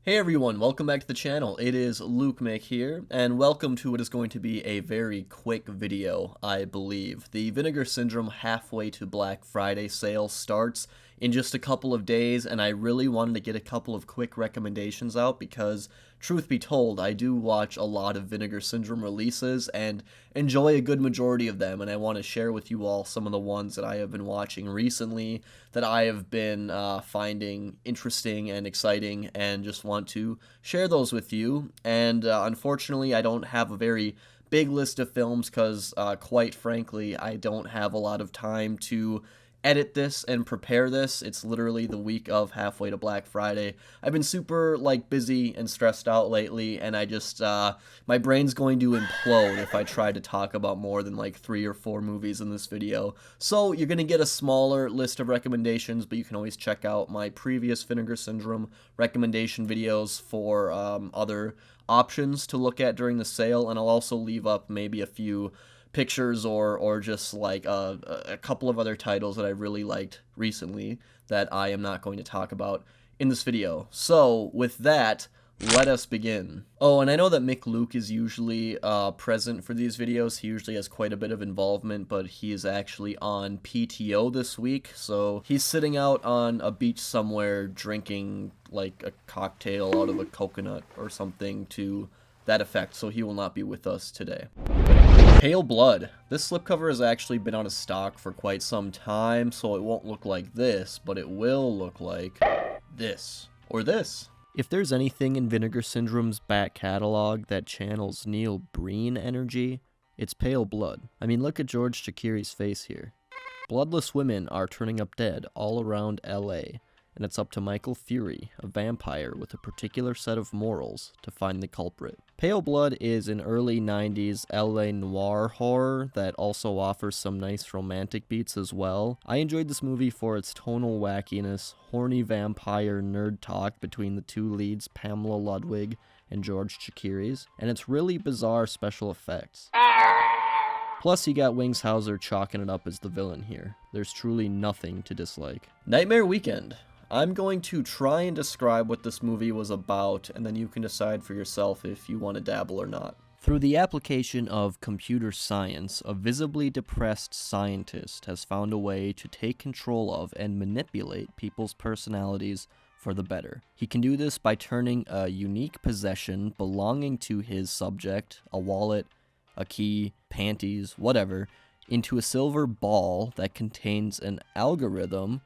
Hey everyone, welcome back to the channel. It is Luke Mick here, and welcome to what is going to be a very quick video, I believe. The Vinegar Syndrome Halfway to Black Friday sale starts in just a couple of days, and I really wanted to get a couple of quick recommendations out because, truth be told, I do watch a lot of Vinegar Syndrome releases and enjoy a good majority of them, and I want to share with you all some of the ones that I have been watching recently that I have been finding interesting and exciting, and just want to share those with you. And unfortunately, I don't have a very big list of films because, quite frankly, I don't have a lot of time to edit this and prepare this. It's literally the week of halfway to Black Friday. I've been super busy and stressed out lately, and I just my brain's going to implode if I try to talk about more than 3 or 4 movies in this video. So you're gonna get a smaller list of recommendations, but you can always check out my previous Vinegar Syndrome recommendation videos for other options to look at during the sale, and I'll also leave up maybe a few pictures or just a couple of other titles that I really liked recently that I am not going to talk about in this video. So with that, let us begin. Oh, and I know that Mick Luke is usually present for these videos. He usually has quite a bit of involvement, but he is actually on PTO this week, so he's sitting out on a beach somewhere drinking a cocktail out of a coconut or something to that effect, so he will not be with us today. Pale Blood. This slipcover has actually been out of stock for quite some time, so it won't look like this, but it will look like this, or this. If there's anything in Vinegar Syndrome's back catalog that channels Neil Breen energy, it's Pale Blood. I mean, look at George Takei's face here. Bloodless women are turning up dead all around LA, and it's up to Michael Fury, a vampire with a particular set of morals, to find the culprit. Pale Blood is an early 90s LA noir horror that also offers some nice romantic beats as well. I enjoyed this movie for its tonal wackiness, horny vampire nerd talk between the two leads, Pamela Ludwig and George Takei, and its really bizarre special effects. Plus, you got Wings Hauser chalking it up as the villain here. There's truly nothing to dislike. Nightmare Weekend. I'm going to try and describe what this movie was about, and then you can decide for yourself if you want to dabble or not. Through the application of computer science, a visibly depressed scientist has found a way to take control of and manipulate people's personalities for the better. He can do this by turning a unique possession belonging to his subject, a wallet, a key, panties, whatever, into a silver ball that contains an algorithm,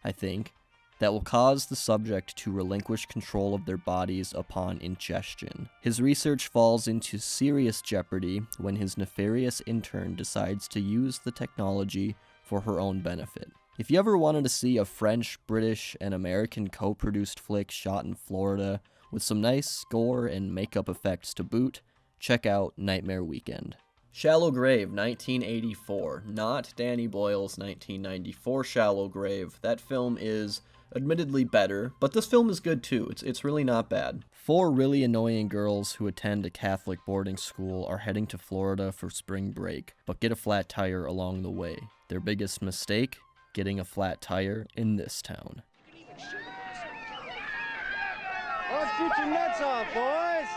I think, that will cause the subject to relinquish control of their bodies upon ingestion. His research falls into serious jeopardy when his nefarious intern decides to use the technology for her own benefit. If you ever wanted to see a French, British, and American co-produced flick shot in Florida with some nice gore and makeup effects to boot, check out Nightmare Weekend. Shallow Grave, 1984. Not Danny Boyle's 1994 Shallow Grave. That film is admittedly better, but this film is good too. It's really not bad. 4 really annoying girls who attend a Catholic boarding school are heading to Florida for spring break, but get a flat tire along the way. Their biggest mistake? Getting a flat tire in this town. Let's get your nuts off, boys!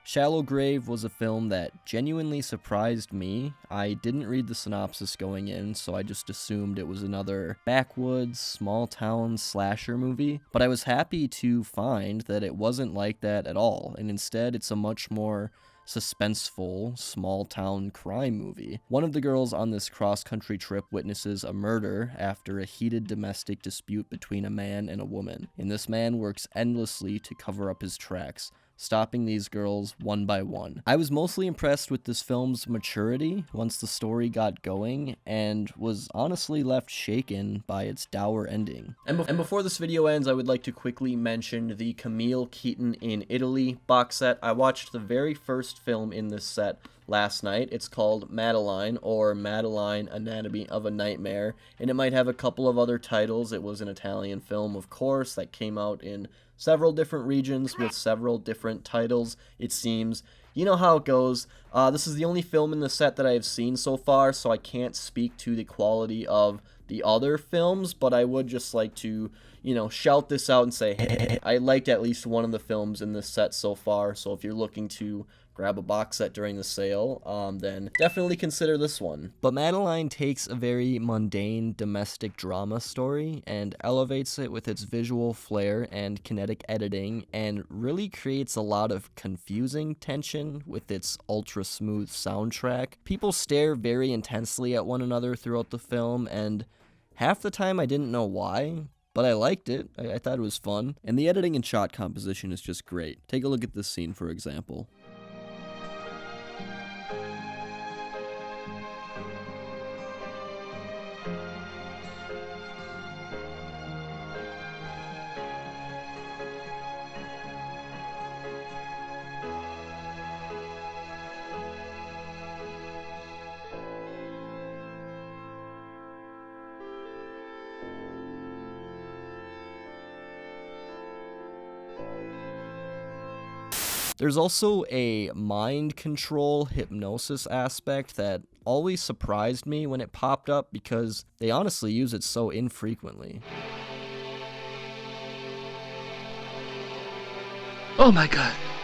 Shallow Grave was a film that genuinely surprised me. I didn't read the synopsis going in, so I just assumed it was another backwoods, small-town slasher movie, but I was happy to find that it wasn't like that at all, and instead it's a much more suspenseful, small-town crime movie. One of the girls on this cross-country trip witnesses a murder after a heated domestic dispute between a man and a woman, and this man works endlessly to cover up his tracks, stopping these girls one by one. I was mostly impressed with this film's maturity once the story got going, and was honestly left shaken by its dour ending. And before this video ends, I would like to quickly mention the Camille Keaton in Italy box set. I watched the very first film in this set last night. It's called Madeline, or Madeline Anatomy of a Nightmare, and it might have a couple of other titles. It was an Italian film, of course, that came out in several different regions with several different titles, it seems. You know how it goes. This is the only film in the set that I have seen so far, so I can't speak to the quality of the other films, but I would just like to shout this out and say, hey, I liked at least one of the films in this set so far. So if you're looking to grab a box set during the sale, then definitely consider this one. But Madeline takes a very mundane domestic drama story and elevates it with its visual flair and kinetic editing, and really creates a lot of confusing tension with its ultra smooth soundtrack. People stare very intensely at one another throughout the film, and half the time I didn't know why, but I liked it. I thought it was fun. And the editing and shot composition is just great. Take a look at this scene, for example. There's also a mind control hypnosis aspect that always surprised me when it popped up because they honestly use it so infrequently. Oh my God.